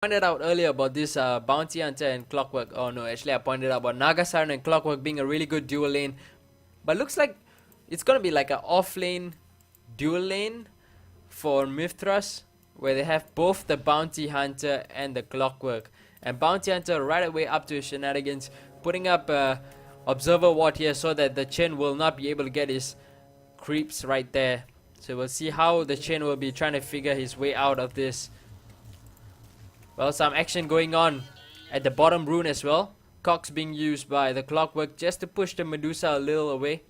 Pointed out earlier about this Bounty Hunter and Clockwork. Oh no, actually I pointed out about Naga Siren and Clockwork being a really good dual lane. But looks like it's gonna be like an off lane dual lane for MitH, where they have both the Bounty Hunter and the Clockwork. And Bounty Hunter right away up to his shenanigans, putting up a Observer Ward here so that the Chen will not be able to get his creeps right there. So we'll see how the Chen will be trying to figure his way out of this. Well, some action going on at the bottom rune as well. Cox being used by the Clockwork just to push the Medusa a little away.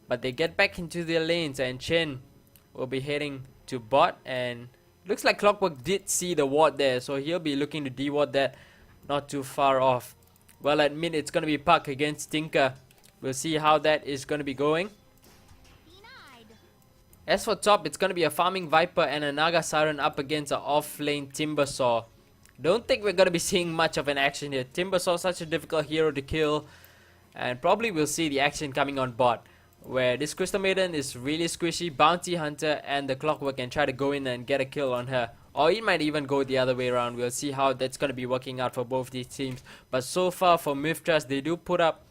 But they get back into their lanes and Chen will be heading to bot. And looks like Clockwork did see the ward there, so he'll be looking to de-ward that not too far off. Well, at mid it's going to be Puck against Tinker. We'll see how that is going to be going. As for top, it's going to be a Farming Viper and a Naga Siren up against an off-lane Timbersaw. Don't think we're going to be seeing much of an action here. Timbersaw such a difficult hero to kill. And probably we'll see the action coming on bot, where this Crystal Maiden is really squishy. Bounty Hunter and the Clockwork can try to go in and get a kill on her. Or it might even go the other way around. We'll see how that's going to be working out for both these teams. But so far for MitH, they do put up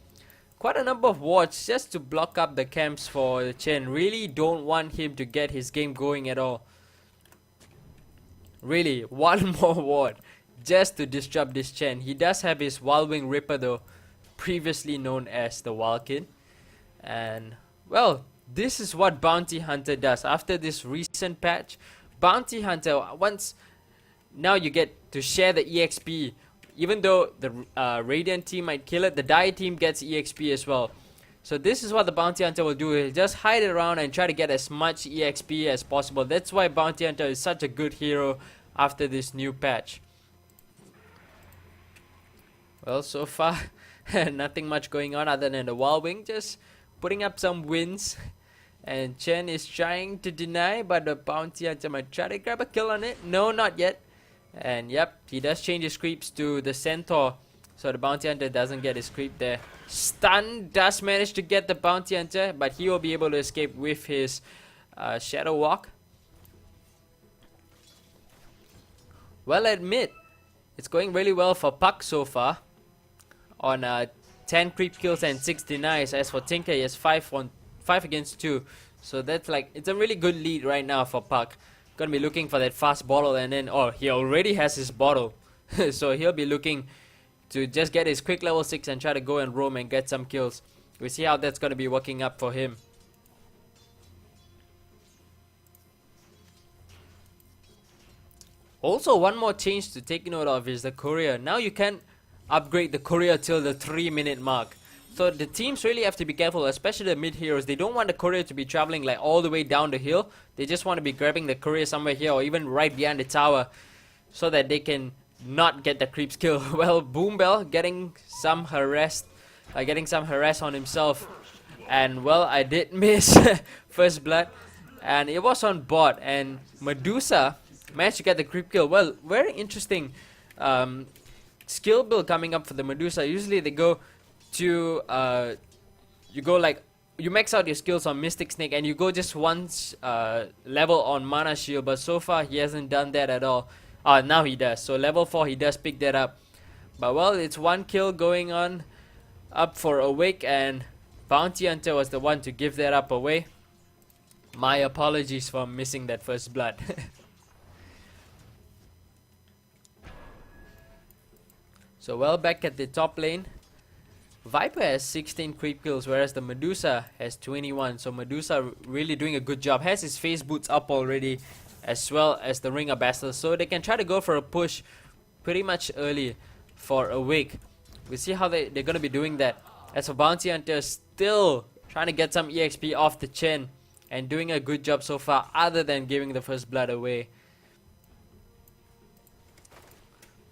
quite a number of wards just to block up the camps for the Chen. Really don't want him to get his game going at all. Really, one more ward just to disrupt this Chen. He does have his Wild Wing Ripper though, previously known as the Walkin. And well, this is what Bounty Hunter does after this recent patch. Bounty Hunter, now you get to share the EXP. Even though the Radiant team might kill it, the Dire team gets EXP as well. So this is what the Bounty Hunter will do. He'll just hide around and try to get as much EXP as possible. That's why Bounty Hunter is such a good hero after this new patch. Well, so far nothing much going on other than the Wild Wing just putting up some wins. And Chen is trying to deny, but the Bounty Hunter might try to grab a kill on it. No, not yet. And yep, he does change his creeps to the Centaur, so the Bounty Hunter doesn't get his creep there. Stun does manage to get the Bounty Hunter, but he will be able to escape with his Shadow Walk. Well, admit, it's going really well for Puck so far. On 10 creep kills and 6 denies. As for Tinker, he has 5 against 2. So that's like, it's a really good lead right now for Puck. Gonna be looking for that fast bottle, and then he already has his bottle. So he'll be looking to just get his quick level 6 and try to go and roam and get some kills. We'll see how that's gonna be working up for him. Also, one more change to take note of is the courier. Now you can upgrade the courier till the 3-minute mark. So the teams really have to be careful, especially the mid heroes. They don't want the courier to be traveling like all the way down the hill. They just want to be grabbing the courier somewhere here or even right behind the tower, so that they can not get the creeps kill. Well, Boombell getting some harass on himself. And well, I did miss first blood. And it was on bot, and Medusa managed to get the creep kill. Well, very interesting skill build coming up for the Medusa. Usually they go to you max out your skills on Mystic Snake and you go just once level on Mana Shield, but so far he hasn't done that at all. Now he does. So level 4 he does pick that up. But well, it's one kill going on up for Awake, and Bounty Hunter was the one to give that up away. My apologies for missing that first blood. So well, back at the top lane, Viper has 16 creep kills, whereas the Medusa has 21. So Medusa really doing a good job. Has his phase boots up already, as well as the Ring of Battle. So they can try to go for a push pretty much early for Awake. We'll see how they're going to be doing that. As for Bounty Hunter, still trying to get some EXP off the Chen. And doing a good job so far, other than giving the first blood away.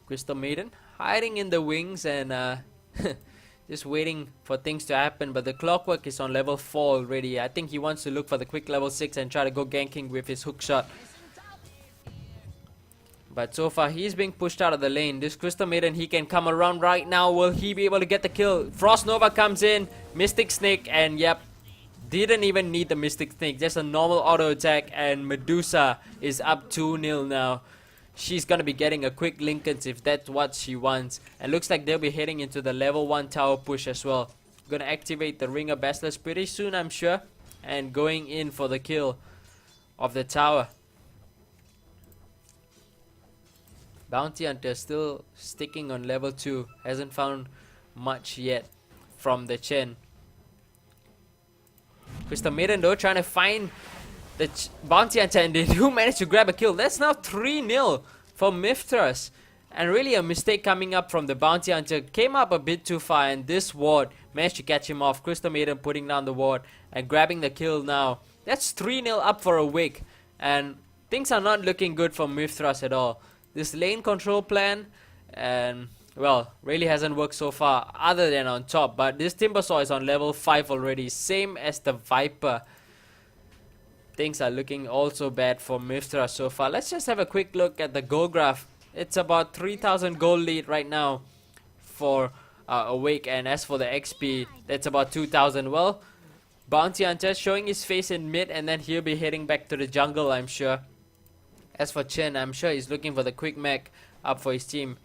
Crystal Maiden hiding in the wings and just waiting for things to happen, but the Clockwork is on level 4 already. I think he wants to look for the quick level 6 and try to go ganking with his hook shot. But so far he's being pushed out of the lane. This Crystal Maiden, he can come around right now. Will he be able to get the kill? Frost Nova comes in, Mystic Snake, and yep, didn't even need the Mystic Snake. Just a normal auto attack, and Medusa is up 2-0 now. she's gonna be getting a quick Lincolns if that's what she wants. And looks like they'll be heading into the level 1 tower push as well. Gonna activate the Ring of Basilisk pretty soon, I'm sure, and going in for the kill of the tower. Bounty Hunter still sticking on level 2, hasn't found much yet from the Chen. Crystal Maiden though trying to find the Bounty Hunter, and they do manage to grab a kill. That's now 3-0 for MitH. And really a mistake coming up from the Bounty Hunter. Came up a bit too far, and this ward managed to catch him off. Crystal Maiden putting down the ward and grabbing the kill now. That's 3-0 up for a Wake, and things are not looking good for MitH at all. This lane control plan, and well, really hasn't worked so far other than on top. But this Timbersaw is on level 5 already, same as the Viper. Things are looking also bad for MitH so far. Let's just have a quick look at the gold graph. It's about 3,000 gold lead right now for Awake, and as for the XP, that's about 2,000. Well, Bounty Hunter showing his face in mid, and then he'll be heading back to the jungle, I'm sure. As for Chen, I'm sure he's looking for the quick mech up for his team.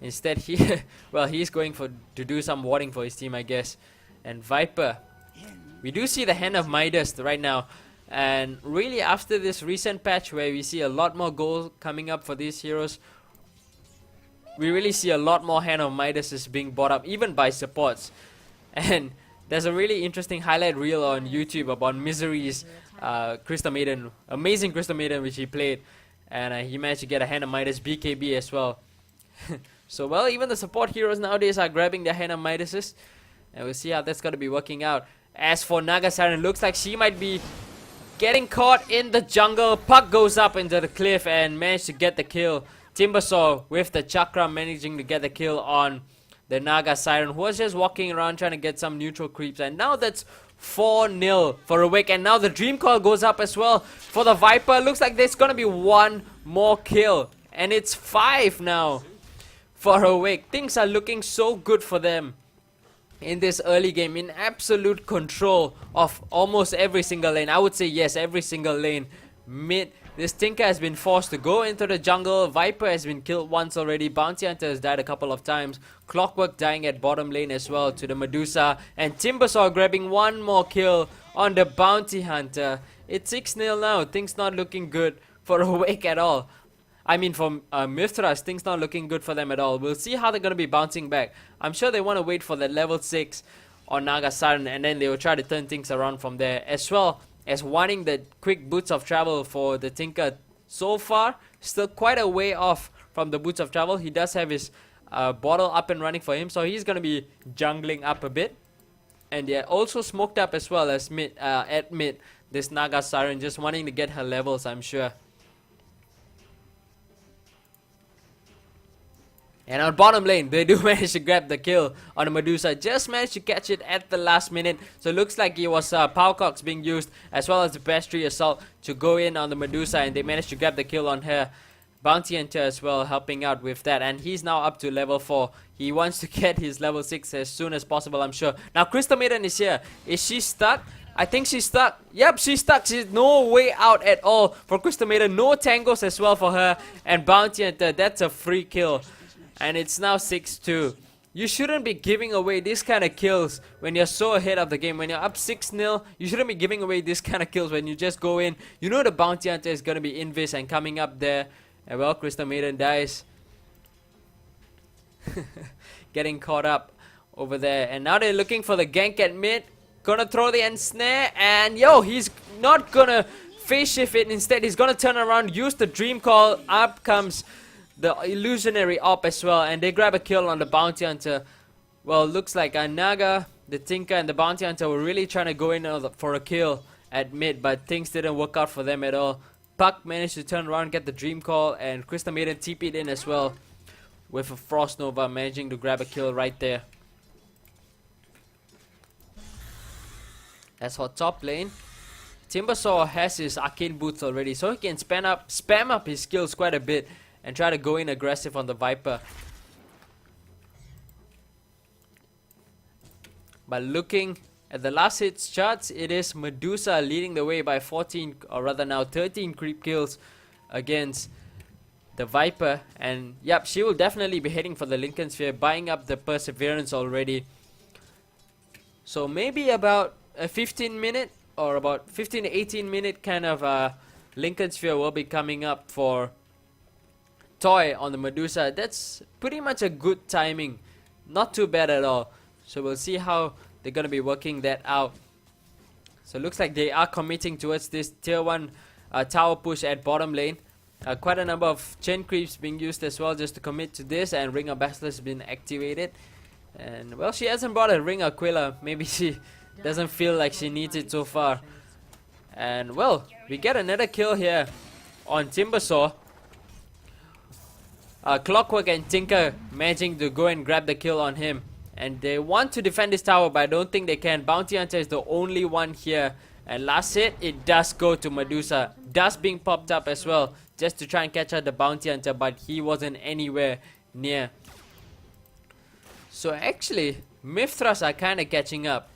Instead, he's going to do some warding for his team, I guess. And Viper, we do see the Hand of Midas right now. And really, after this recent patch where we see a lot more gold coming up for these heroes, we really see a lot more Hand of Midas being bought up, even by supports. And there's a really interesting highlight reel on YouTube about Misery's Crystal Maiden, amazing Crystal Maiden which he played. And he managed to get a Hand of Midas BKB as well. So, well, even the support heroes nowadays are grabbing their Hand of Midases. And we'll see how that's going to be working out. As for Naga Siren, looks like she might be getting caught in the jungle. Puck goes up into the cliff and managed to get the kill. Timbersaw with the Chakra managing to get the kill on the Naga Siren, who was just walking around trying to get some neutral creeps. And now that's 4-0 for Awake. And now the Dream Call goes up as well for the Viper. Looks like there's gonna be one more kill, and it's 5 now for Awake. Things are looking so good for them in this early game, in absolute control of almost every single lane. I would say yes, every single lane. Mid, this Tinker has been forced to go into the jungle. Viper has been killed once already. Bounty Hunter has died a couple of times. Clockwork dying at bottom lane as well to the Medusa. And Timbersaw grabbing one more kill on the Bounty Hunter. It's 6-0 now. Things not looking good for Awake at all. I mean, for MitH, things not looking good for them at all. We'll see how they're going to be bouncing back. I'm sure they want to wait for the level 6 on Naga Siren, and then they will try to turn things around from there. As well as wanting the quick boots of travel for the Tinker. So far, still quite a way off from the boots of travel. He does have his bottle up and running for him, so he's going to be jungling up a bit. And they're also smoked up as well as at mid. This Naga Siren just wanting to get her levels, I'm sure. And on bottom lane, they do manage to grab the kill on the Medusa. Just managed to catch it at the last minute. So it looks like it was Powercocks being used, as well as the Pastry Assault, to go in on the Medusa. And they managed to grab the kill on her. Bounty Hunter as well helping out with that. And he's now up to level 4. He wants to get his level 6 as soon as possible, I'm sure. Now Crystal Maiden is here. Is she stuck? I think she's stuck. Yep, she's stuck. She's no way out at all for Crystal Maiden. No tangos as well for her. And Bounty Hunter, that's a free kill. And it's now 6-2. You shouldn't be giving away these kind of kills when you're so ahead of the game. When you're up 6-0, you shouldn't be giving away these kind of kills when you just go in. You know the Bounty Hunter is going to be invis and coming up there. And well, Crystal Maiden dies. Getting caught up over there. And now they're looking for the gank at mid. Gonna throw the ensnare. And yo, he's not gonna phase shift it. Instead, he's gonna turn around, use the Dream Call. Up comes the illusionary op as well, and they grab a kill on the Bounty Hunter. Well, looks like Naga, the Tinker, and the Bounty Hunter were really trying to go in for a kill at mid, but things didn't work out for them at all. Puck managed to turn around, get the Dream Call, and Crystal Maiden TP'd in as well with a Frost Nova, managing to grab a kill right there. As for top lane, Timbersaw has his Arcane Boots already, so he can spam up his skills quite a bit and try to go in aggressive on the Viper. But looking at the last hits charts, it is Medusa leading the way by 14, or rather now 13 creep kills against the Viper, and yep, she will definitely be heading for the Lincoln Sphere, buying up the Perseverance already. So maybe about a 15-minute or about 15 to 18-minute kind of Lincoln Sphere will be coming up for Toy on the Medusa. That's pretty much a good timing, not too bad at all. So we'll see how they're gonna be working that out. So it looks like they are committing towards this tier 1 tower push at bottom lane. Quite a number of chain creeps being used as well just to commit to this, and Ring of Basilisk has been activated. And well, she hasn't brought a Ring Aquila. Maybe she doesn't feel like she needs it so far. And well, we get another kill here on Timbersaw. Clockwork and Tinker managing to go and grab the kill on him. And they want to defend this tower, but I don't think they can. Bounty Hunter is the only one here. And last hit, it does go to Medusa. Dust being popped up as well, just to try and catch out the Bounty Hunter, but he wasn't anywhere near. So actually, MitH are kind of catching up.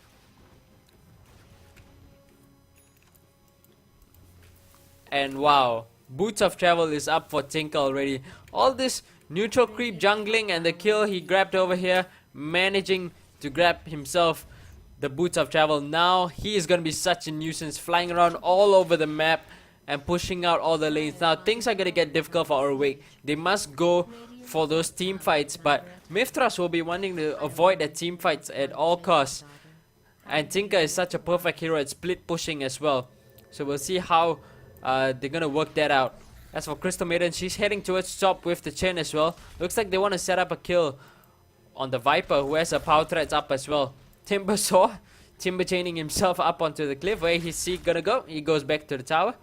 And wow, Boots of Travel is up for Tinker already. All this neutral creep jungling and the kill he grabbed over here, managing to grab himself the Boots of Travel. Now he is going to be such a nuisance, flying around all over the map and pushing out all the lanes. Now things are going to get difficult for Awake. They must go for those team fights, but MitH will be wanting to avoid the team fights at all costs. And Tinker is such a perfect hero at split pushing as well. So we'll see how they're going to work that out. As for Crystal Maiden, she's heading towards top with the chain as well. Looks like they want to set up a kill on the Viper, who has a power threats up as well. Timbersaw, timber chaining himself up onto the cliff. Where is he gonna go? He goes back to the tower.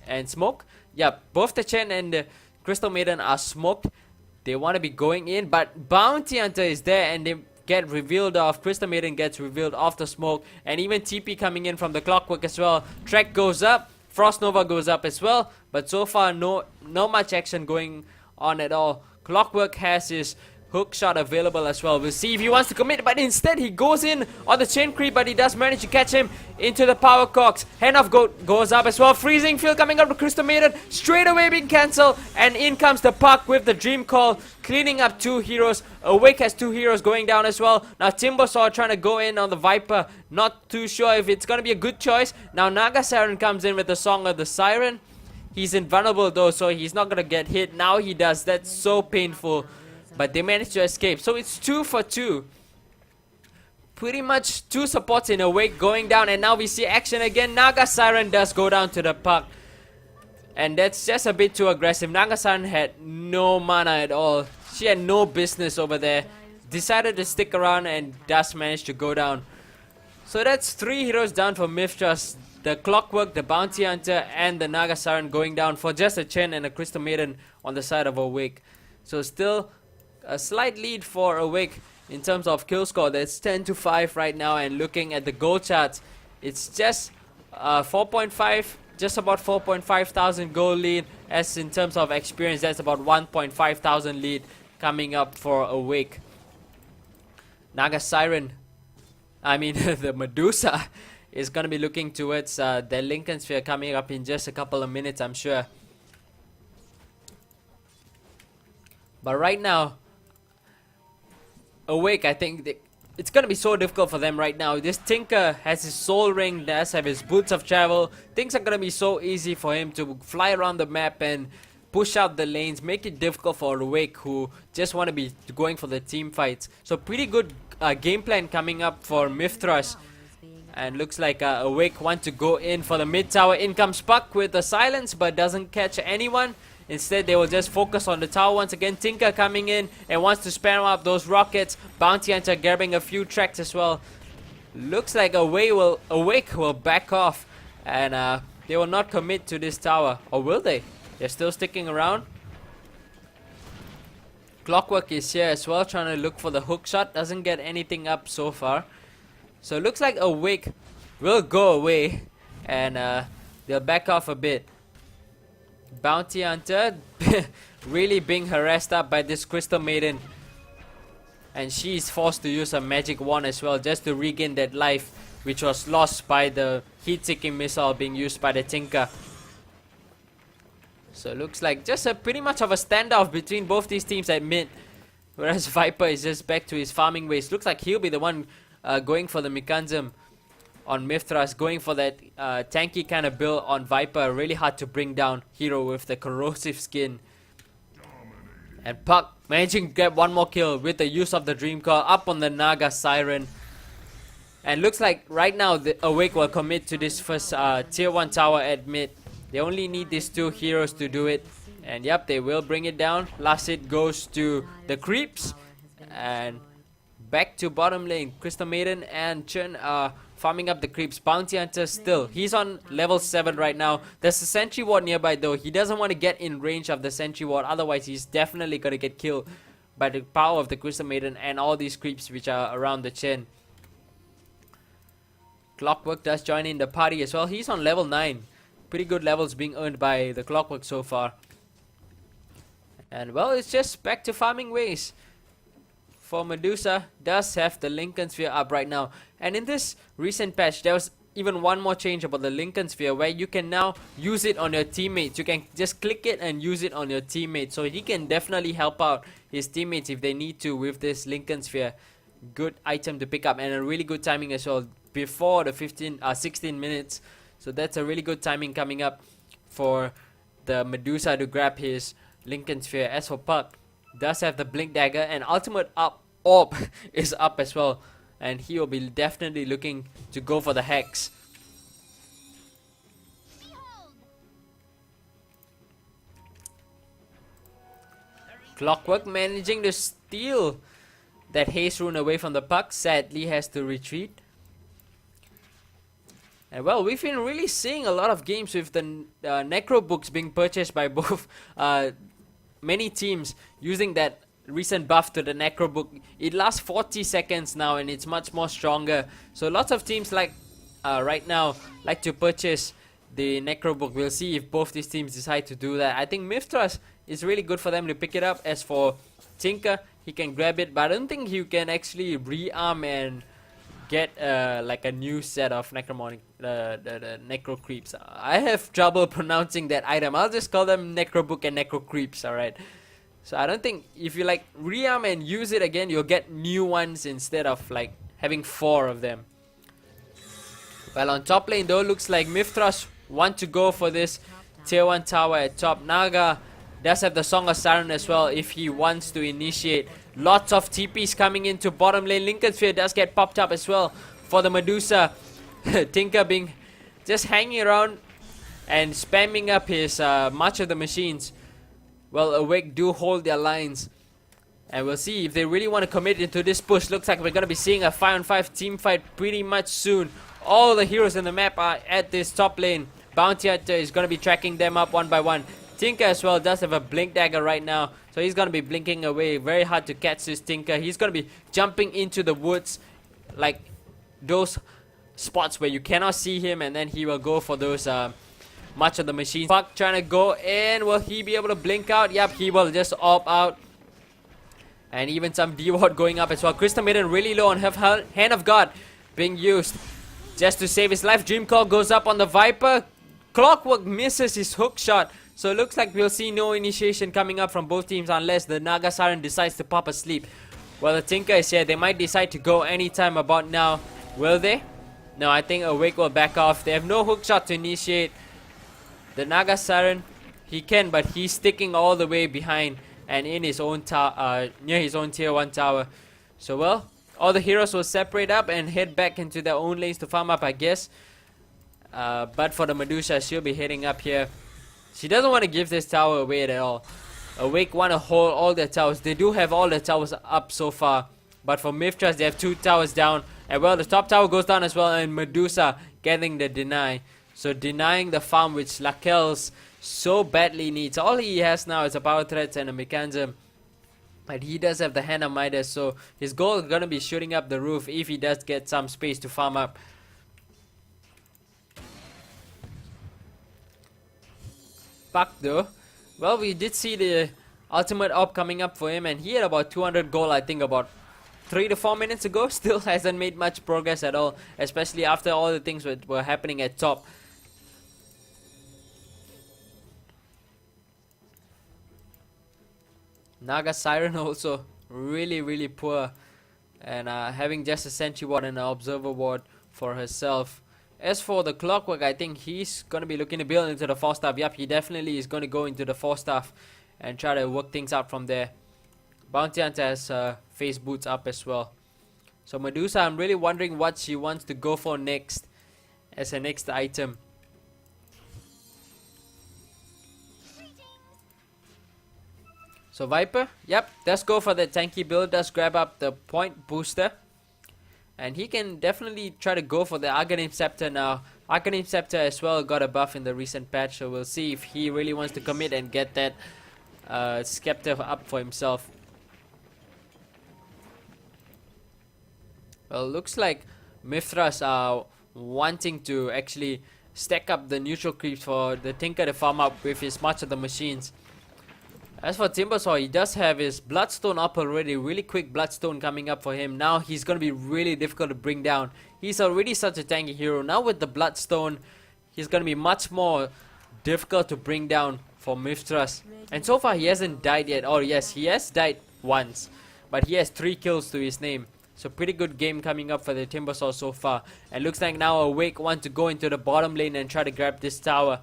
And smoke. Yeah, both the chain and the Crystal Maiden are smoked. They want to be going in, but Bounty Hunter is there and they get revealed off. Crystal Maiden gets revealed off the smoke, and even TP coming in from the Clockwork as well. Trek goes up. Frost Nova goes up as well, but so far no much action going on at all. Clockwork has his hook shot available as well. We'll see if he wants to commit, but instead he goes in on the chain creep, but he does manage to catch him into the power cox. Handoff goes up as well. Freezing Field coming up to Crystal Maiden, straight away being cancelled, and in comes the puck with the Dream Call, cleaning up 2 heroes. Awake has 2 heroes going down as well. Now Timbersaw trying to go in on the Viper, not too sure if it's gonna be a good choice. Now Naga Siren comes in with the Song of the Siren. He's invulnerable though, so he's not gonna get hit. Now he does. That's so painful. But they managed to escape. So it's 2 for 2. Pretty much 2 supports in Awake going down. And now we see action again. Naga Siren does go down to the puck. And that's just a bit too aggressive. Naga Siren had no mana at all. She had no business over there. Decided to stick around and does manage to go down. So that's 3 heroes down for MitH. The Clockwork, the Bounty Hunter, and the Naga Siren going down for just a Chen and a Crystal Maiden on the side of Awake. So still a slight lead for Awake in terms of kill score. That's 10 to 5 right now, and looking at the goal charts, it's just 4.5, just about 4.5 thousand goal lead. As in terms of experience, that's about 1.5 thousand lead coming up for Awake. Naga Siren, I mean the Medusa, is gonna be looking towards the Lincoln Sphere coming up in just a couple of minutes, I'm sure. But right now, Awake, I think it's gonna be so difficult for them right now. This Tinker has his Soul Ring, does have his Boots of Travel. Things are gonna be so easy for him to fly around the map and push out the lanes, make it difficult for Awake, who just want to be going for the team fights. So pretty good game plan coming up for MitH. And looks like Awake want to go in for the mid tower. In comes Puck with the silence, but doesn't catch anyone. Instead, they will just focus on the tower once again. Tinker coming in and wants to spam up those rockets. Bounty Hunter grabbing a few tracks as well. Looks like Awake will back off, and they will not commit to this tower. Or will they? They're still sticking around. Clockwork is here as well, trying to look for the hook shot. Doesn't get anything up so far. So it looks like Awake will go away, and they'll back off a bit. Bounty Hunter really being harassed up by this Crystal Maiden, and she's forced to use a magic wand as well just to regain that life which was lost by the heat-seeking missile being used by the Tinker. So it looks like just a pretty much of a standoff between both these teams at mid. Whereas Viper is just back to his farming ways. Looks like he'll be the one going for the mechanism on Mithras, going for that tanky kind of build on Viper. Really hard to bring down hero with the corrosive skin. And Puck managing to get one more kill with the use of the Dream Call up on the Naga Siren. And looks like right now the Awake will commit to this first tier 1 tower at mid. They only need these 2 heroes to do it. And yep, they will bring it down. Last hit goes to the creeps. And back to bottom lane. Crystal Maiden and Chun are farming up the creeps. Bounty Hunter still. He's on level 7 right now. There's a sentry ward nearby though. He doesn't want to get in range of the sentry ward. Otherwise, he's definitely going to get killed by the power of the Crystal Maiden and all these creeps which are around the Chen. Clockwork does join in the party as well. He's on level 9. Pretty good levels being earned by the Clockwork so far. And well, it's just back to farming ways. For Medusa, does have the Lincoln Sphere up right now. And in this recent patch, there was even one more change about the Lincoln Sphere, where you can now use it on your teammates. You can just click it and use it on your teammates. So he can definitely help out his teammates if they need to with this Lincoln Sphere. Good item to pick up and a really good timing as well before the 16 minutes. So that's a really good timing coming up for the Medusa to grab his Lincoln Sphere. As for Puck, does have the Blink Dagger and ultimate orb is up as well, and he will be definitely looking to go for the Hex. Clockwork managing to steal that haste rune away from the Puck. Sadly has to retreat. And well, we've been really seeing a lot of games with the Necro books being purchased by both many teams using that recent buff to the Necro book. It lasts 40 seconds now and it's much more stronger. So lots of teams like right now like to purchase the Necro book. We'll see if both these teams decide to do that. I think Mithras is really good for them to pick it up. As for Tinker, he can grab it, but I don't think he can actually rearm and get like a new set of Necromonic, the Necro Creeps. I have trouble pronouncing that item. I'll just call them Necro Book and Necro Creeps, alright? So I don't think if you like rearm and use it again, you'll get new ones instead of like having 4 of them. Well, on top lane though, looks like Mithras want to go for this tier 1 tower at top. Naga does have the Song of Siren as well if he wants to initiate. Lots of TPs coming into bottom lane. Lincoln Sphere does get popped up as well for the Medusa. Tinker being just hanging around and spamming up his much of the machines. Well, Awake do hold their lines. And we'll see if they really want to commit into this push. Looks like we're going to be seeing a 5-on-5 team fight pretty much soon. All the heroes in the map are at this top lane. Bounty Hunter is going to be tracking them up one by one. Tinker as well does have a Blink Dagger right now. So he's going to be blinking away. Very hard to catch this Tinker. He's going to be jumping into the woods. Like those spots where you cannot see him. And then he will go for those much of the machines. Puck trying to go in. Will he be able to blink out? Yep, he will just orb out. And even some D-Ward going up as well. Crystal Maiden really low on her Hand of God being used just to save his life. Dream Call goes up on the Viper. Clockwork misses his hook shot. So it looks like we'll see no initiation coming up from both teams unless the Naga Siren decides to pop asleep. Well, the Tinker is here. They might decide to go anytime about now. Will they? No, I think Awake will back off. They have no hook shot to initiate. The Naga Siren, he can, but he's sticking all the way behind and in his own tower, near his own tier 1 tower. So well, all the heroes will separate up and head back into their own lanes to farm up, I guess. But for the Medusa, she'll be heading up here. She doesn't want to give this tower away at all. Awake want to hold all their towers. They do have all their towers up so far. But for Mithras, they have 2 towers down. And well, the top tower goes down as well. And Medusa getting the deny. So denying the farm which Lakel's so badly needs. All he has now is a power threat and a mechanism. But he does have the Hand of Midas. So his goal is going to be shooting up the roof if he does get some space to farm up. Puck though, well, we did see the ultimate orb coming up for him, and he had about 200 gold, I think, about 3 to 4 minutes ago. Still hasn't made much progress at all, especially after all the things that were happening at top. Naga Siren also really poor, and having just a sentry ward and an observer ward for herself. As for the Clockwork, I think he's gonna be looking to build into the 4-staff. Yup, he definitely is gonna go into the 4-staff and try to work things out from there. Bounty Hunter has face boots up as well. So Medusa, I'm really wondering what she wants to go for next as her next item. So Viper, yep, does go for the tanky build, does grab up the point booster. And he can definitely try to go for the Arcanine Scepter now. Arcanine Scepter as well got a buff in the recent patch, so we'll see if he really wants to commit and get that Scepter up for himself. Well, looks like Mithras are wanting to actually stack up the neutral creeps for the Tinker to farm up with his March of the Machines. As for Timbersaw, he does have his Bloodstone up already. Really quick Bloodstone coming up for him. Now he's going to be really difficult to bring down. He's already such a tanky hero. Now with the Bloodstone, he's going to be much more difficult to bring down for Mithras. And so far he hasn't died yet. Oh yes, he has died once. But he has 3 kills to his name. So pretty good game coming up for the Timbersaw so far. And looks like now Awake want to go into the bottom lane and try to grab this tower.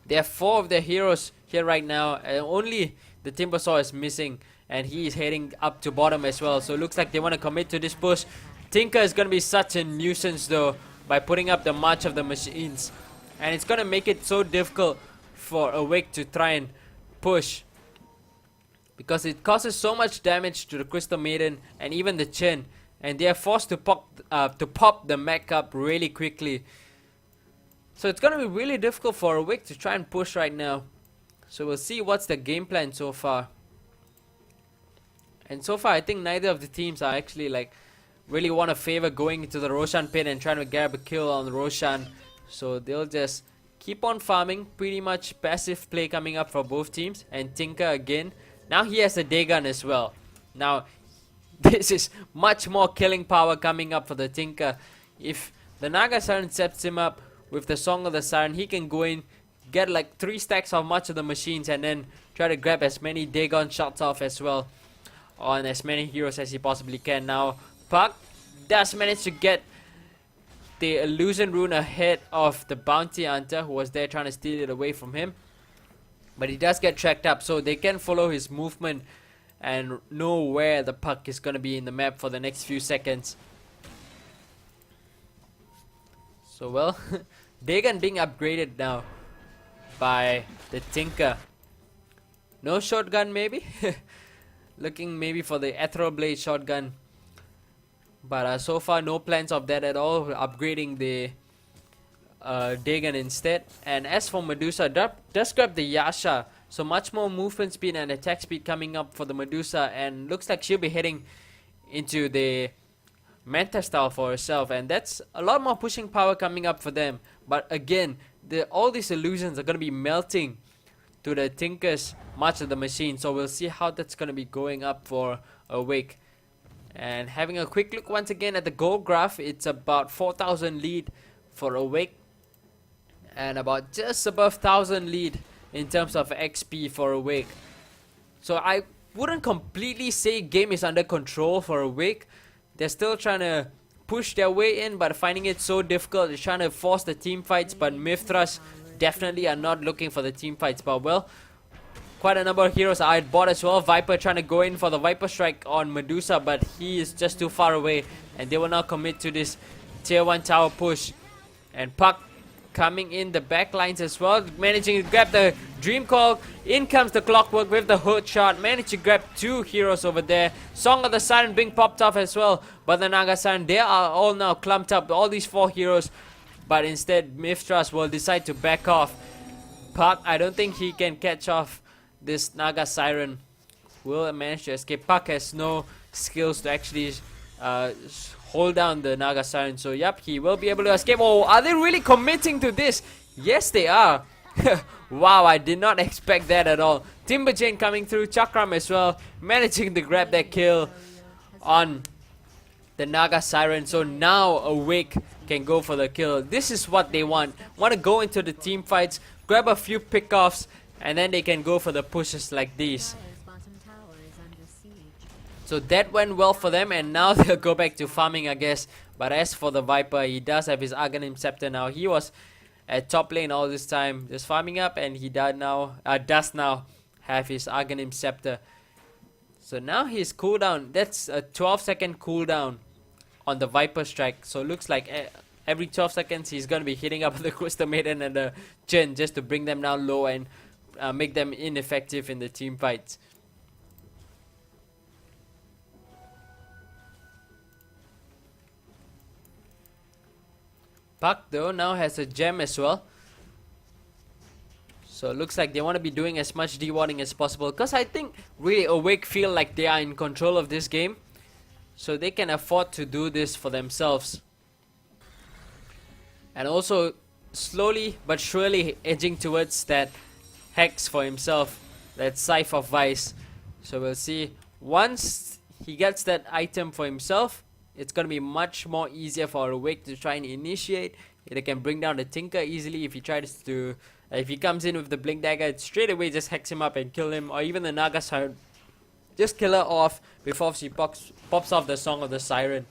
There are 4 of their heroes here right now, and only the Timbersaw is missing, and he is heading up to bottom as well. So it looks like they want to commit to this push. Tinker is going to be such a nuisance though by putting up the March of the Machines, and it's going to make it so difficult for Awake to try and push, because it causes so much damage to the Crystal Maiden and even the Chen, and they are forced to pop the mech up really quickly. So it's gonna be really difficult for Awake to try and push right now. So we'll see what's the game plan so far. And so far I think neither of the teams are actually like really want to favor going into the Roshan pit and trying to grab a kill on Roshan. So they'll just keep on farming. Pretty much passive play coming up for both teams. And Tinker again. Now he has a Dagon as well. Now this is much more killing power coming up for the Tinker. If the Naga Siren sets him up with the Song of the Siren, he can go in, get like 3 stacks of March of the Machines, and then try to grab as many Dagon shots off as well on as many heroes as he possibly can. Now Puck does manage to get the Illusion Rune ahead of the Bounty Hunter, who was there trying to steal it away from him, but he does get tracked up, so they can follow his movement and know where the Puck is going to be in the map for the next few seconds. So well, Dagon being upgraded now by the Tinker. No shotgun maybe? Looking maybe for the Ethereal Blade shotgun. But so far no plans of that at all. Upgrading the Dagon instead. And as for Medusa, does grab the Yasha. So much more movement speed and attack speed coming up for the Medusa. And looks like she'll be heading into the Manta style for herself, and that's a lot more pushing power coming up for them. But again, all these illusions are going to be melting to the Tinker's March of the Machine, so we'll see how that's going to be going up for Awake. And having a quick look once again at the goal graph, it's about 4,000 lead for Awake and about just above 1,000 lead in terms of XP for Awake. So I wouldn't completely say game is under control for Awake. They're still trying to push their way in, but finding it so difficult. They're trying to force the team fights, but Mithras definitely are not looking for the team fights. But well, quite a number of heroes are at bot as well. Viper trying to go in for the Viper Strike on Medusa, but he is just too far away, and they will now commit to this tier 1 tower push. And Puck coming in the back lines as well, managing to grab the Dream Call. In comes the Clockwork with the hood shot, managed to grab 2 heroes over there. Song of the Siren being popped off as well, but the Naga Siren, they are all now clumped up, all these 4 heroes, but instead Mithras will decide to back off. Puck, I don't think he can catch off this Naga Siren. Will manage to escape. Puck has no skills to actually hold down the Naga Siren, so yep, he will be able to escape. Oh, are they really committing to this? Yes, they are. Wow, I did not expect that at all. Timberjane coming through, Chakram as well, managing to grab that kill on the Naga Siren. So now Awake can go for the kill. This is what they want to go into the team fights, grab a few pickoffs, and then they can go for the pushes like these. So that went well for them, and now they'll go back to farming, I guess. But as for the Viper, he does have his Arganim Scepter now. He was at top lane all this time, just farming up, and he does now have his Arganim Scepter. So now his cooldown, that's a 12-second cooldown on the Viper strike. So it looks like every 12 seconds he's going to be hitting up the Crystal Maiden and the Jhin just to bring them down low and make them ineffective in the team fights. Puck though now has a gem as well. So it looks like they want to be doing as much dewatering as possible, because I think really Awake feel like they are in control of this game. So they can afford to do this for themselves. And also slowly but surely edging towards that Hex for himself, that Scythe of Vice. So we'll see, once he gets that item for himself, it's going to be much more easier for Awake to try and initiate. They can bring down the Tinker easily if he tries to... if he comes in with the Blink Dagger, it's straight away just hex him up and kill him. Or even the Naga Siren, just kill her off before she pops off the Song of the Siren.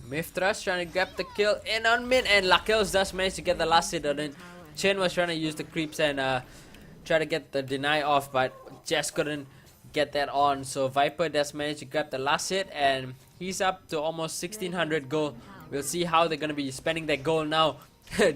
MitH trying to grab the kill in on mid, and Lakels does manage to get the last hit on it. Chen was trying to use the creeps and try to get the deny off, but just couldn't get that on. So Viper does manage to grab the last hit, and he's up to almost 1600 gold. We'll see how they're going to be spending that gold now.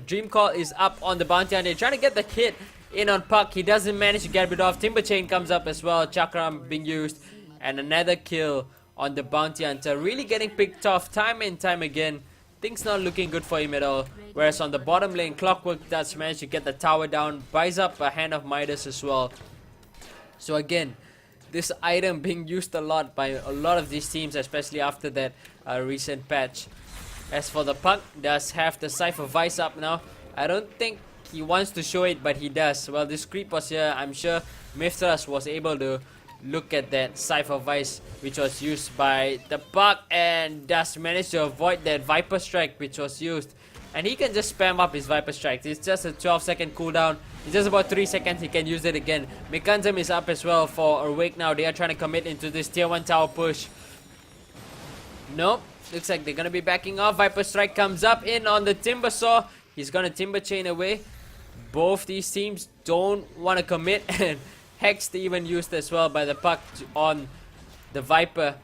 Dream Call is up on the bounty hunter, trying to get the hit in on Puck. He doesn't manage to get it off. Timber Chain comes up as well. Chakram being used, and another kill on the bounty hunter. Really getting picked off time and time again. Things not looking good for him at all. Whereas on the bottom lane, Clockwork does manage to get the tower down, buys up a Hand of Midas as well. So again, this item being used a lot by a lot of these teams, especially after that recent patch. As for the Puck, does have the Scythe of Vice up now. I don't think he wants to show it, but he does. Well, this creep was here. I'm sure MitH was able to look at that Scythe of Vice, which was used by the Puck, and does manage to avoid that Viper Strike which was used. And he can just spam up his Viper Strikes. It's just a 12-second cooldown. In just about 3 seconds he can use it again. Mechanism is up as well for Awake now. They are trying to commit into this tier 1 tower push. Nope. Looks like they're going to be backing off. Viper Strike comes up in on the Timber Saw. He's going to Timber Chain away. Both these teams don't want to commit, and Hex even used as well by the Puck on the Viper.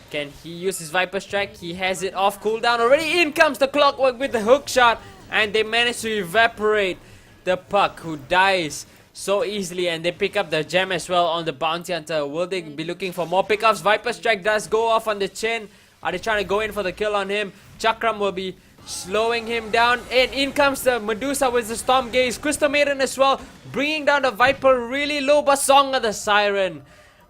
Can he use his Viper Strike? He has it off cooldown already. In comes the Clockwork with the hook shot, and they manage to evaporate the Puck, who dies so easily, and they pick up the gem as well on the bounty hunter. Will they be looking for more pickups? Viper Strike does go off on the Chin. Are they trying to go in for the kill on him? Chakram will be slowing him down, and in comes the Medusa with the Storm Gaze. Crystal Maiden as well, bringing down the Viper really low, but Song of the Siren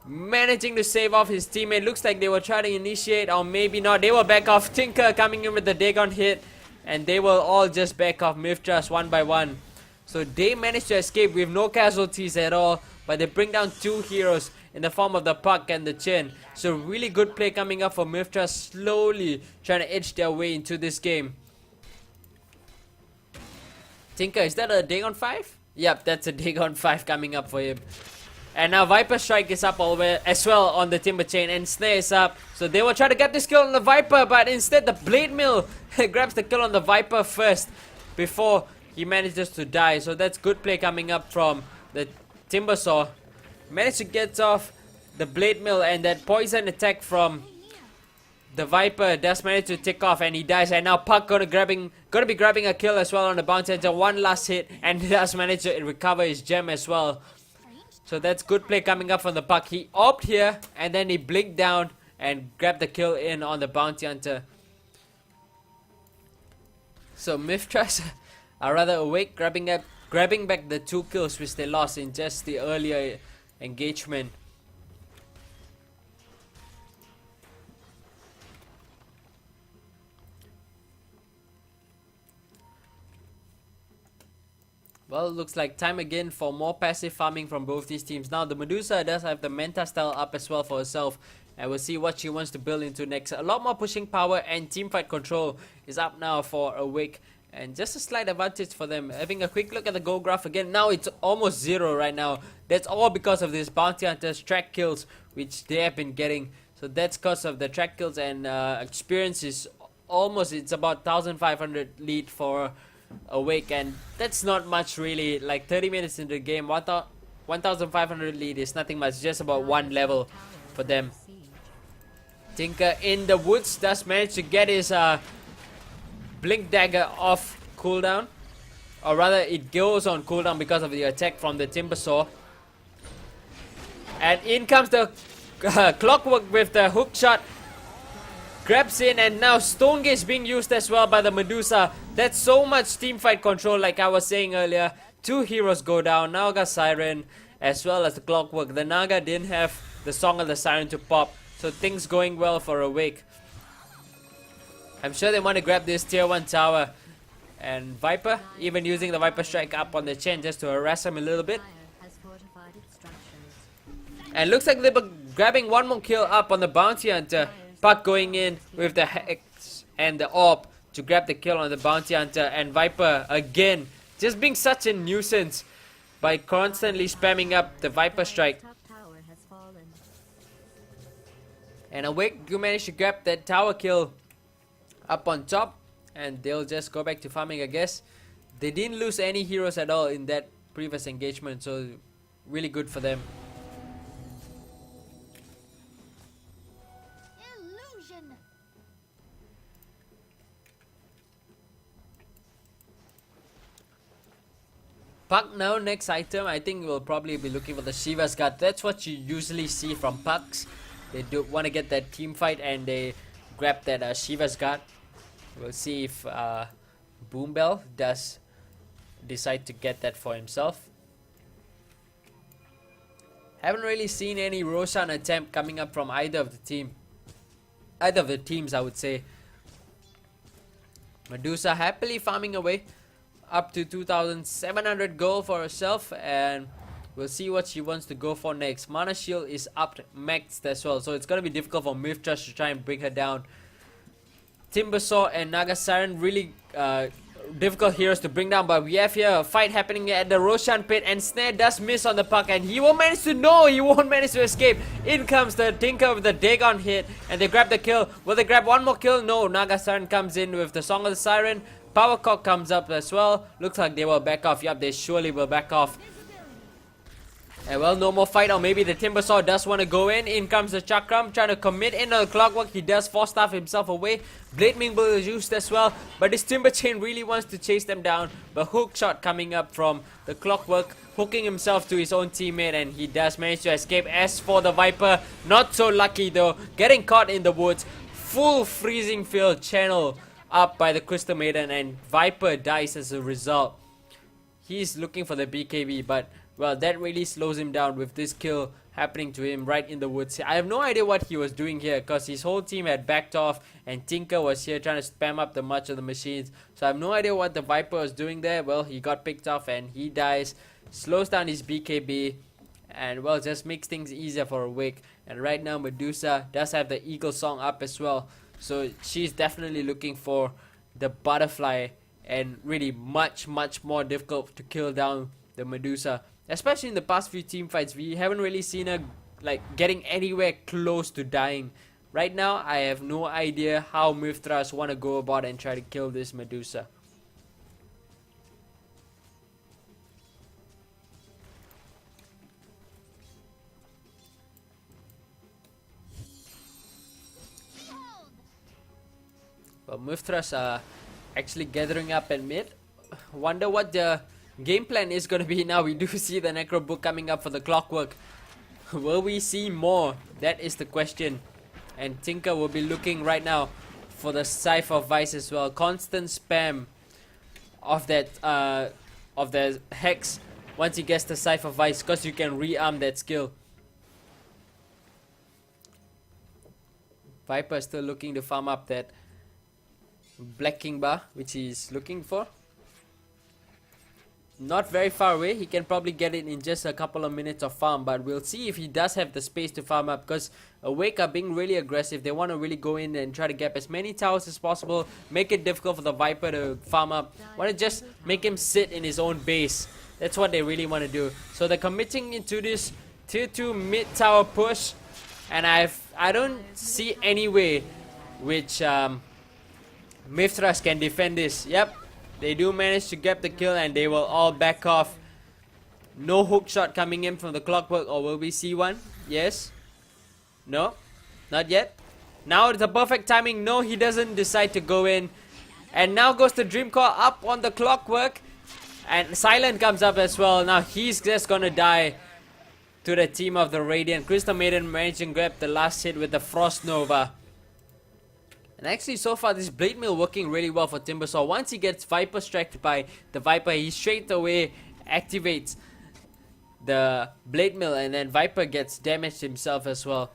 managing to save off his teammate. Looks like they were trying to initiate, or maybe not. They will back off. Tinker coming in with the Dagon hit, and they will all just back off MitH one by one. So they managed to escape with no casualties at all, but they bring down 2 heroes in the form of the Puck and the Chin. So really good play coming up for MitH, slowly trying to edge their way into this game. Tinker, is that a Dagon 5? Yep, that's a Dagon 5 coming up for him. And now Viper Strike is up as well on the Timber Chain, and Snare is up. So they will try to get this kill on the Viper, but instead the Blade Mill grabs the kill on the Viper first before he manages to die. So that's good play coming up from the Timber Saw. Managed to get off the Blade Mill, and that poison attack from the Viper does manage to tick off, and he dies. And now Puck gonna be grabbing a kill as well on the bounty hunter. One last hit, and he does manage to recover his gem as well. So that's good play coming up from the Puck. He opt here, and then he blinked down and grabbed the kill in on the bounty hunter. So MitH are rather Awake, grabbing back the 2 kills which they lost in just the earlier engagement. Well, looks like time again for more passive farming from both these teams. Now the Medusa does have the Manta style up as well for herself, and we'll see what she wants to build into next. A lot more pushing power and teamfight control is up now for Awake, and just a slight advantage for them. Having a quick look at the goal graph again, now it's almost 0 right now. That's all because of this bounty hunters track kills which they have been getting. So that's because of the track kills, and experience is almost, it's about 1500 lead for Awake, and that's not much really. Like 30 minutes into the game, 1500 lead is nothing much, just about 1 level for them. Tinker in the woods does manage to get his blink dagger off cooldown, or rather it goes on cooldown because of the attack from the timber saw. And in comes the Clockwork with the hook shot, grabs in, and now Stone Gauge being used as well by the Medusa. That's so much team fight control, like I was saying earlier. 2 heroes go down, Naga Siren as well as the Clockwork. The Naga didn't have the Song of the Siren to pop, so things going well for Awake. I'm sure they want to grab this tier 1 tower, and Viper even using the Viper Strike up on the chin just to harass him a little bit. And looks like they're grabbing one more kill up on the Bounty Hunter. Puck going in with the Hex and the Orb to grab the kill on the Bounty Hunter, and Viper again just being such a nuisance by constantly spamming up the Viper Strike. And Awake do manage to grab that tower kill up on top, and they'll just go back to farming, I guess. They didn't lose any heroes at all in that previous engagement, so really good for them. Puck now, next item, I think we'll probably be looking for the Shiva's Guard. That's what you usually see from Pucks. They do want to get that team fight and they grab that Shiva's Guard. We'll see if Boombell does decide to get that for himself. Haven't really seen any Roshan attempt coming up from either of the teams, I would say. Medusa happily farming away up to 2700 gold for herself, and we'll see what she wants to go for next. Mana shield is up maxed as well, so it's gonna be difficult for MitH to try and bring her down. Timbersaw and Naga Siren really difficult heroes to bring down, but we have here a fight happening at the Roshan pit, and Snare does miss on the Puck, and he won't manage to escape. In comes the Tinker with the Dagon hit, and they grab the kill. Will they grab one more kill? No, Naga Siren comes in with the Song of the Siren. Power Cock comes up as well. Looks like they will back off. Yup, they surely will back off. And well, no more fight, or maybe the Timbersaw does want to go in. In comes the Chakram, trying to commit in on the Clockwork. He does force staff himself away. Blade Mingle is used as well, but this Timber Chain really wants to chase them down. But hook shot coming up from the Clockwork, hooking himself to his own teammate, and he does manage to escape. As for the Viper, not so lucky though, getting caught in the woods. Full freezing field channel up by the Crystal Maiden, and Viper dies as a result. He's looking for the BKB, but well, that really slows him down with this kill happening to him right in the woods. I have no idea what he was doing here, because his whole team had backed off and Tinker was here trying to spam up the much of the machines. So I have no idea what the Viper was doing there. Well, he got picked off and he dies, slows down his BKB, and well, just makes things easier for Awake. And right now Medusa does have the Eagle Song up as well, so she's definitely looking for the Butterfly, and really much more difficult to kill down the Medusa. Especially in the past few team fights, we haven't really seen her like getting anywhere close to dying. Right now, I have no idea how MitH want to go about and try to kill this Medusa. Well, MitH are actually gathering up in mid. Wonder what the game plan is going to be now. We do see the Necro Book coming up for the Clockwork. Will we see more? That is the question. And Tinker will be looking right now for the Scythe of Vice as well. Constant spam of that of the Hex once he gets the Scythe of Vice, because you can rearm that skill. Viper still looking to farm up that Black King bar which he's looking for. not very far away. He can probably get it in just a couple of minutes of farm, but we'll see if he does have the space to farm up, because Awake are being really aggressive. They want to really go in and try to get as many towers as possible, make it difficult for the Viper to farm up, want to just make him sit in his own base. That's what they really want to do. So they're committing into this tier 2 mid tower push, and I don't see any way which MitH can defend this. Yep, they do manage to get the kill, and they will all back off. No hook shot coming in from the Clockwork, or will we see one? Yes. No, not yet. Now it's a perfect timing. No, he doesn't decide to go in. And now goes the Dream Core up on the Clockwork. And Silent comes up as well. Now he's just gonna die to the team of the Radiant. Crystal Maiden managing to grab the last hit with the Frost Nova. And actually, so far, this Blade Mill working really well for Timbersaw. Once he gets Viper struck by the Viper, he straight away activates the Blade Mill, and then Viper gets damaged himself as well.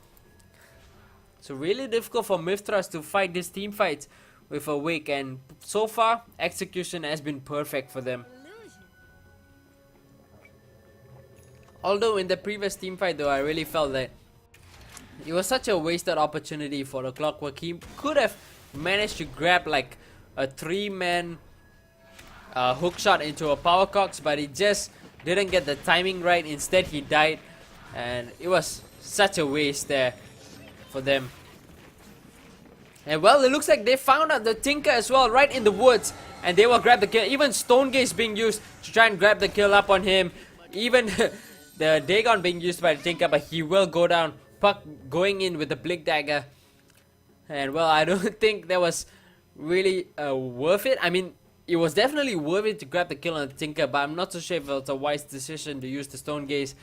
So really difficult for MitH to fight this team fight with Awake, and so far, execution has been perfect for them. Although in the previous team fight though, I really felt that it was such a wasted opportunity for the Clockwork. He could have managed to grab like a 3-man hook shot into a power cox, but he just didn't get the timing right. Instead he died, and it was such a waste there for them. And well, it looks like they found out the Tinker as well right in the woods, and they will grab the kill. Even Stone Gaze being used to try and grab the kill up on him. Even the Dagon being used by the Tinker, but he will go down. Puck going in with the Blink Dagger. And well, I don't think that was really worth it. I mean, it was definitely worth it to grab the kill on the Tinker, but I'm not so sure if it was a wise decision to use the Stone Gaze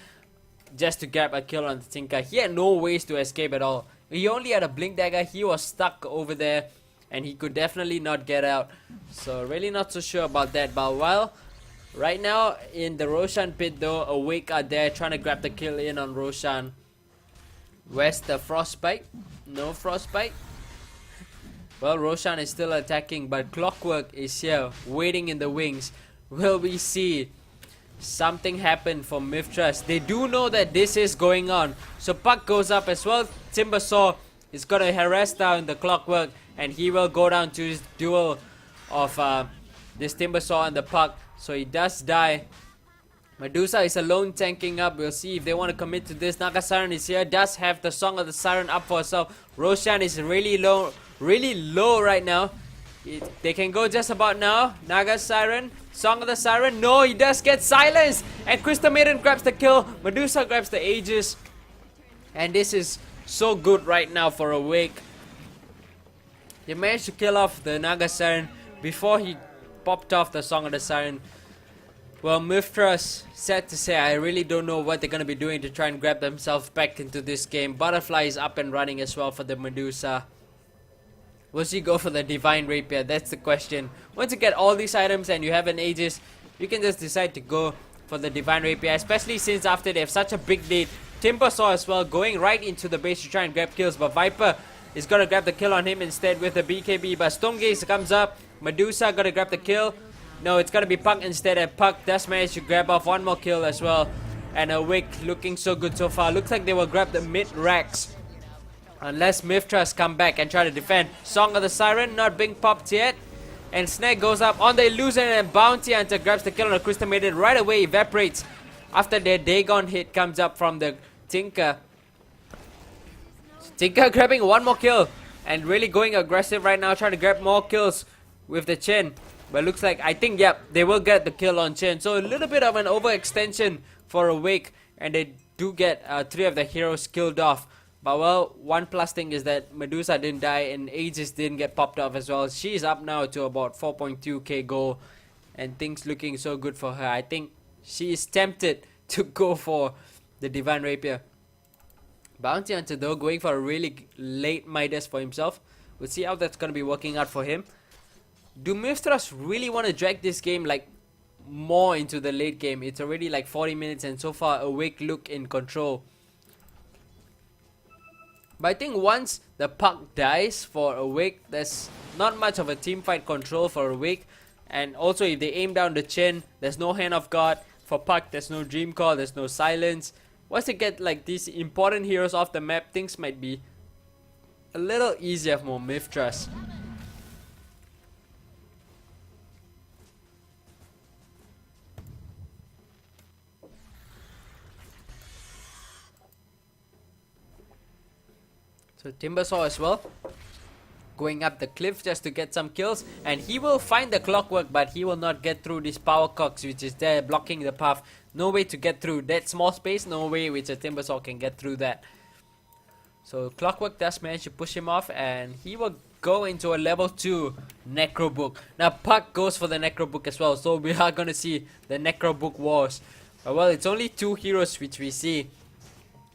just to grab a kill on the Tinker. He had no ways to escape at all. He only had a Blink Dagger. He was stuck over there, and he could definitely not get out. So really not so sure about that. But well, right now in the Roshan pit though, Awake are there trying to grab the kill in on Roshan. Where's the Frostbite? No Frostbite. Well, Roshan is still attacking, but Clockwork is here, waiting in the wings. Will we see something happen for MitH? They do know that this is going on. So Puck goes up as well. Timbersaw is gonna harass down the Clockwork, and he will go down to his duel of this Timbersaw and the Puck. So he does die. Medusa is alone tanking up. We'll see if they want to commit to this. Naga Siren is here. Does have the Song of the Siren up for herself. Roshan is really low right now. They can go just about now. Naga Siren, Song of the Siren. No, he does get silenced. And Crystal Maiden grabs the kill. Medusa grabs the Aegis. And this is so good right now for Awake. They managed to kill off the Naga Siren before he popped off the Song of the Siren. Well, MitH, sad to say, I really don't know what they're going to be doing to try and grab themselves back into this game. Butterfly is up and running as well for the Medusa. Will she go for the Divine Rapier? That's the question. Once you get all these items and you have an Aegis, you can just decide to go for the Divine Rapier. Especially since after they have such a big lead. Timbersaw as well going right into the base to try and grab kills. But Viper is going to grab the kill on him instead with the BKB. But Stone Gaze comes up. Medusa going to grab the kill. No, it's gonna be Puck instead, and Puck does manage to grab off one more kill as well. And Awake looking so good so far. Looks like they will grab the mid racks, unless MitH come back and try to defend. Song of the Siren not being popped yet. And Snake goes up on the Illusion, and Bounty Hunter grabs the kill on the Crystal Maiden. Right away evaporates after their Dagon hit comes up from the Tinker. Tinker grabbing one more kill and really going aggressive right now, trying to grab more kills with the Chen. But looks like, I think, yep, they will get the kill on Chen. So a little bit of an overextension for Awake, and they do get 3 of the heroes killed off. But well, one plus thing is that Medusa didn't die and Aegis didn't get popped off as well. She's up now to about 4.2k gold, and things looking so good for her. I think she is tempted to go for the Divine Rapier. Bounty Hunter though going for a really late Midas for himself. We'll see how that's going to be working out for him. Do MitH really want to drag this game like more into the late game? It's already like 40 minutes and so far Awake look in control. But I think once the Puck dies for Awake, there's not much of a team fight control for Awake. And also if they aim down the chin, there's no Hand of God. For Puck, there's no Dream Call, there's no Silence. Once you get like these important heroes off the map, things might be a little easier for MitH Trust. So Timbersaw as well, going up the cliff just to get some kills, and he will find the Clockwork, but he will not get through this Power Cox which is there blocking the path. No way to get through that small space, no way which a Timbersaw can get through that. So Clockwork does manage to push him off, and he will go into a level 2 Necro Book. Now Puck goes for the Necro Book as well, so we are gonna see the Necro Book wars. Well, it's only 2 heroes which we see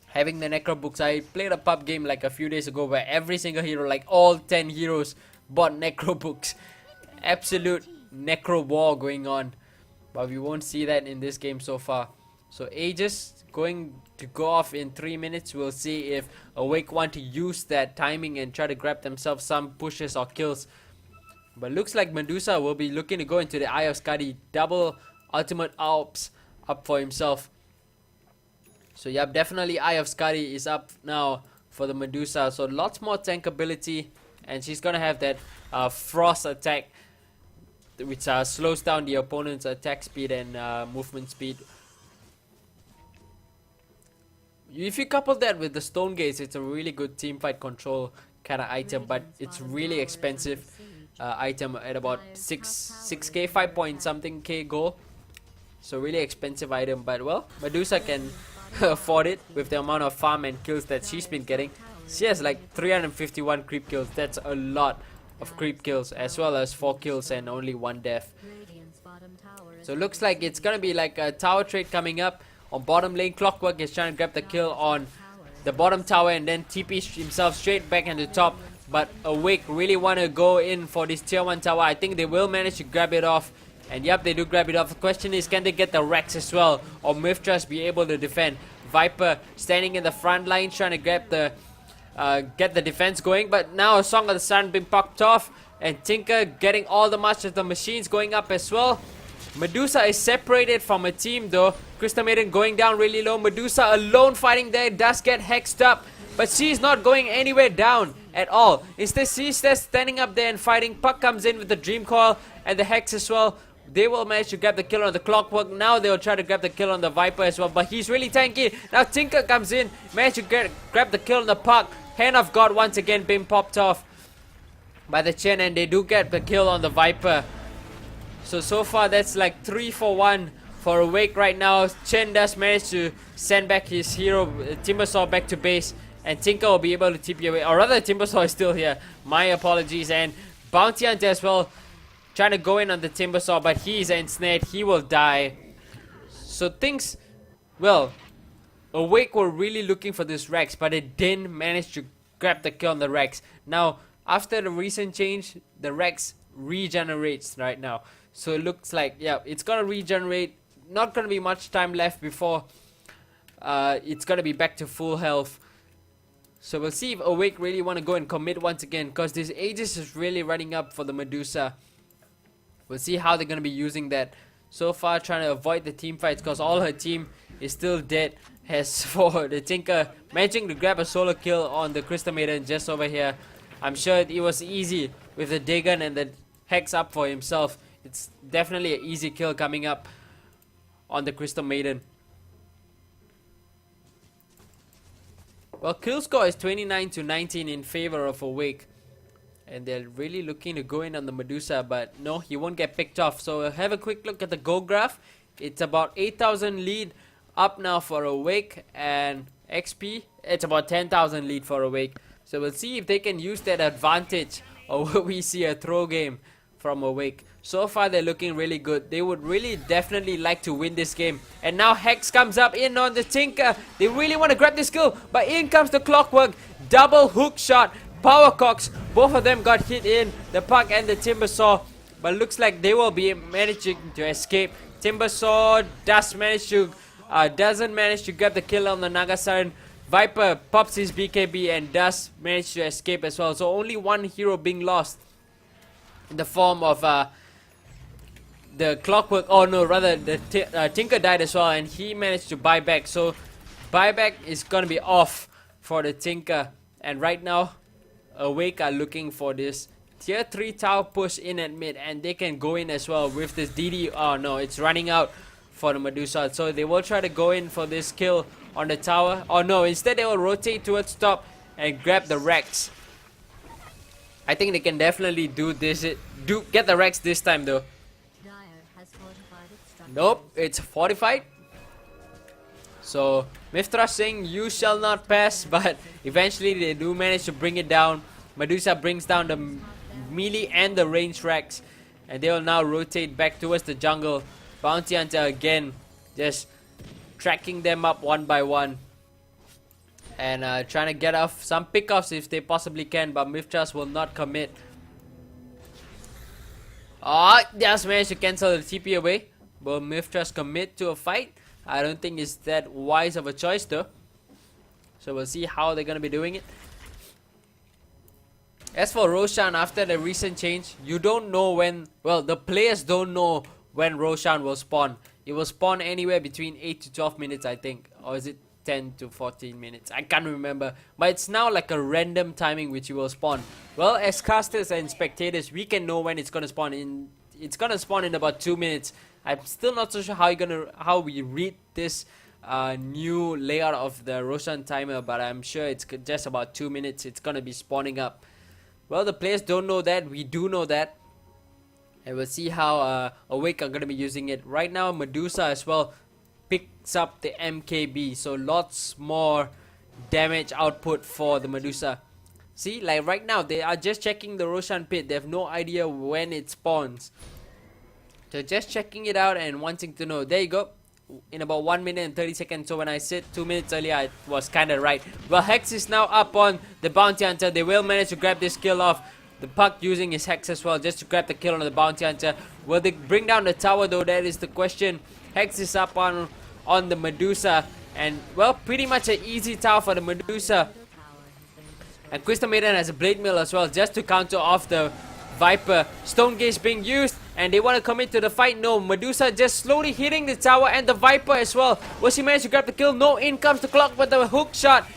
having the Necro Books. I played a pub game like a few days ago where every single hero, like all 10 heroes, bought Necro Books. Absolute Necro war going on. But we won't see that in this game so far. So Aegis going to go off in 3 minutes. We'll see if Awake want to use that timing and try to grab themselves some pushes or kills. But looks like Medusa will be looking to go into the Eye of Skadi. Double ultimate Alps up for himself. So yep, definitely Eye of Skadi is up now for the Medusa. So lots more tank ability, and she's gonna have that frost attack, which slows down the opponent's attack speed and movement speed. If you couple that with the Stone Gates, it's a really good teamfight control kind of item, but it's really expensive item at about 6k, 5 point something k gold. So really expensive item, but well, Medusa can afford it with the amount of farm and kills that she's been getting. She has like 351 creep kills. That's a lot of creep kills, as well as 4 kills and only 1 death. So looks like it's gonna be like a tower trade coming up. On bottom lane, Clockwork is trying to grab the kill on the bottom tower and then TP himself straight back into top. But Awake really want to go in for this tier 1 tower. I think they will manage to grab it off. And yep, they do grab it off. The question is, can they get the Rex as well, or MitH Trust be able to defend? Viper standing in the front line trying to grab the get the defense going, but now a Song of the Sun being popped off, and Tinker getting all the much of the machines going up as well. Medusa is separated from a team though. Crystal Maiden going down really low. Medusa alone fighting there, does get hexed up, but she's not going anywhere down at all. Instead, she's just standing up there and fighting. Puck comes in with the Dream Coil and the Hex as well. They will manage to grab the kill on the Clockwork. Now they will try to grab the kill on the Viper as well, but he's really tanky. Now Tinker comes in, managed to grab the kill on the Puck. Hand of God once again being popped off by the Chen, and they do get the kill on the Viper. So far that's like 3 for 1 for Awake right now. Chen does manage to send back his hero Timbersaw back to base, and Tinker will be able to TP away, or rather Timbersaw is still here. My apologies. And Bounty Hunter as well, trying to go in on the Timbersaw, but he's ensnared. He will die. So things, well, Awake were really looking for this Rex, but they didn't manage to grab the kill on the Rex. Now, after the recent change, the Rex regenerates right now. So it looks like, yeah, it's gonna regenerate. Not gonna be much time left before it's gonna be back to full health. So we'll see if Awake really want to go and commit once again, because this Aegis is really running up for the Medusa. We'll see how they're gonna be using that. So far trying to avoid the team fights, because all her team is still dead. As for the Tinker managing to grab a solo kill on the Crystal Maiden just over here. I'm sure it was easy with the Dagon and the Hex up for himself. It's definitely an easy kill coming up on the Crystal Maiden. Well, kill score is 29 to 19 in favor of Awake, and they're really looking to go in on the Medusa, but no, he won't get picked off. So we'll have a quick look at the goal graph. It's about 8,000 lead up now for Awake, and XP, it's about 10,000 lead for Awake. So we'll see if they can use that advantage, or will we see a throw game from Awake. So far they're looking really good. They would really definitely like to win this game. And now Hex comes up in on the Tinker. They really want to grab this kill, but in comes the Clockwork. Double hook shot, Power Cox. Both of them got hit in, the Puck and the Timbersaw, but looks like they will be managing to escape. Timbersaw doesn't manage to grab the kill on the Nagasaran. Viper pops his BKB and does manage to escape as well. So only one hero being lost in the form of the Clockwork, oh no, rather the Tinker died as well, and he managed to buy back. So buyback is gonna be off for the Tinker, and right now Awake are looking for this tier 3 tower push in at mid, and they can go in as well with this DD. Oh no, it's running out for the Medusa, so they will try to go in for this kill on the tower. Oh no, instead they will rotate towards top and grab the Rex. I think they can definitely do this. Get the Rex this time though. Nope, it's fortified. So Mithra saying you shall not pass, but eventually they do manage to bring it down. Medusa brings down the melee and the range Rex, and they will now rotate back towards the jungle. Bounty Hunter again, just tracking them up one by one, and trying to get off some pickoffs if they possibly can, but Mithras will not commit. Just managed to cancel the TP away. Will Mithras commit to a fight? I don't think it's that wise of a choice though. So we'll see how they're gonna be doing it. As for Roshan, after the recent change, you don't know when, well, the players don't know when Roshan will spawn. It will spawn anywhere between 8 to 12 minutes, I think. Or is it 10 to 14 minutes? I can't remember. But it's now like a random timing which it will spawn. Well, as casters and spectators, we can know when it's gonna spawn in. It's gonna spawn in about 2 minutes. I'm still not so sure how we read this new layout of the Roshan timer, but I'm sure it's just about 2 minutes. It's gonna be spawning up. Well, the players don't know that. We do know that, and we'll see how Awake are gonna be using it. Right now, Medusa as well picks up the MKB, so lots more damage output for the Medusa. See, like right now, they are just checking the Roshan pit. They have no idea when it spawns. So just checking it out and wanting to know. There you go. In about 1 minute and 30 seconds. So when I said 2 minutes earlier, I was kind of right. Well, Hex is now up on the Bounty Hunter. They will manage to grab this kill off. The Puck using his Hex as well just to grab the kill on the Bounty Hunter. Will they bring down the tower though? That is the question. Hex is up on the Medusa. And well, pretty much an easy tower for the Medusa. And Crystal Maiden has a Blade Mill as well just to counter off the Viper. Stone Gauge being used, and they want to commit to the fight. No, Medusa just slowly hitting the tower and the Viper as well. Will she manage to grab the kill? No, in comes the Clock with the hook shot,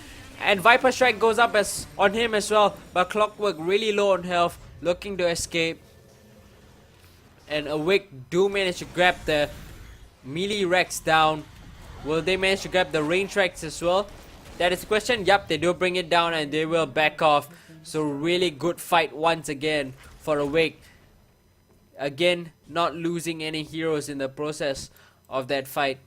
and Viper Strike goes up on him as well. But Clockwork really low on health, looking to escape. And Awake do manage to grab the melee Rex down. Will they manage to grab the range Rex as well? That is the question. Yup, they do bring it down and they will back off. So really good fight once again for Awake. Again, not losing any heroes in the process of that fight.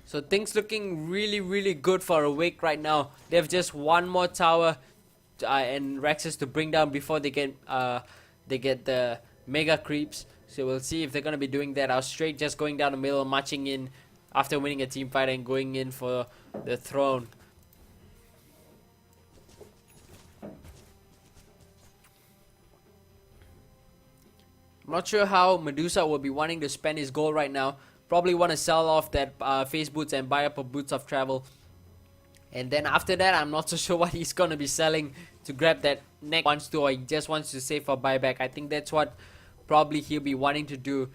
So things looking really good for Awake right now. They have just one more tower and Rexes to bring down before they get the mega creeps. So we'll see if they're gonna be doing that. Or straight just going down the middle, marching in after winning a team fight and going in for the throne. I'm not sure how Medusa will be wanting to spend his gold right now. Probably want to sell off that face boots and buy up a boots of travel. And then after that, I'm not so sure what he's going to be selling to grab that next wants to, or he just wants to save for buyback. I think that's what probably he'll be wanting to do.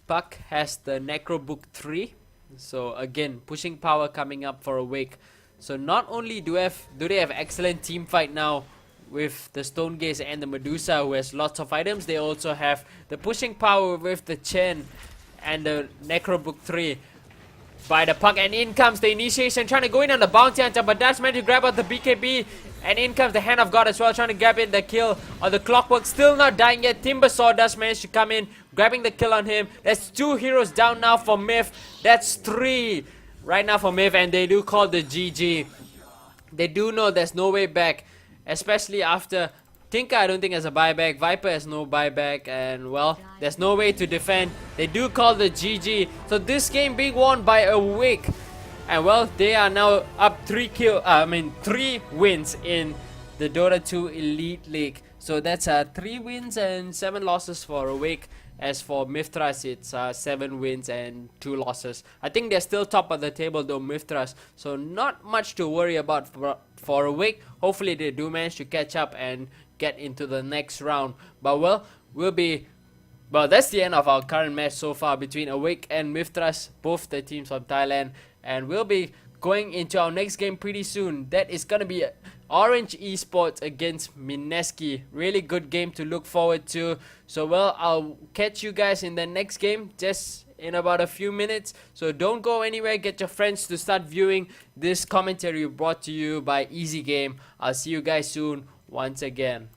Puck has the Necro Book 3. So again, pushing power coming up for Awake. So not only do they have excellent team fight now with the Stone Gaze and the Medusa who has lots of items, they also have the pushing power with the Chen and the Necro Book 3 by the Puck, and in comes the initiation trying to go in on the Bounty Hunter, but that's meant to grab out the BKB, and in comes the Hand of God as well trying to grab it, the kill on the Clockwork, still not dying yet. Timbersaw does manage to come in, grabbing the kill on him. That's 2 heroes down now for MitH. That's 3 right now for MitH, and they do call the GG. They do know there's no way back, especially after Tinker I don't think has a buyback, Viper has no buyback, and well, there's no way to defend. They do call the GG. So this game being won by Awake, and well, they are now up 3 wins in the Dota 2 Elite League. So that's 3 wins and 7 losses for Awake. As for Mithras, it's 7 wins and 2 losses. I think they're still top of the table though, Mithras. So not much to worry about for Awake. Hopefully they do manage to catch up and get into the next round. But well, we'll be Well, that's the end of our current match so far between Awake and Mithras, both the teams from Thailand, and we'll be going into our next game pretty soon. That is gonna be Orange Esports against Mineski. Really good game to look forward to. So, well, I'll catch you guys in the next game just in about a few minutes. So don't go anywhere. Get your friends to start viewing this commentary brought to you by Easy Game. I'll see you guys soon once again.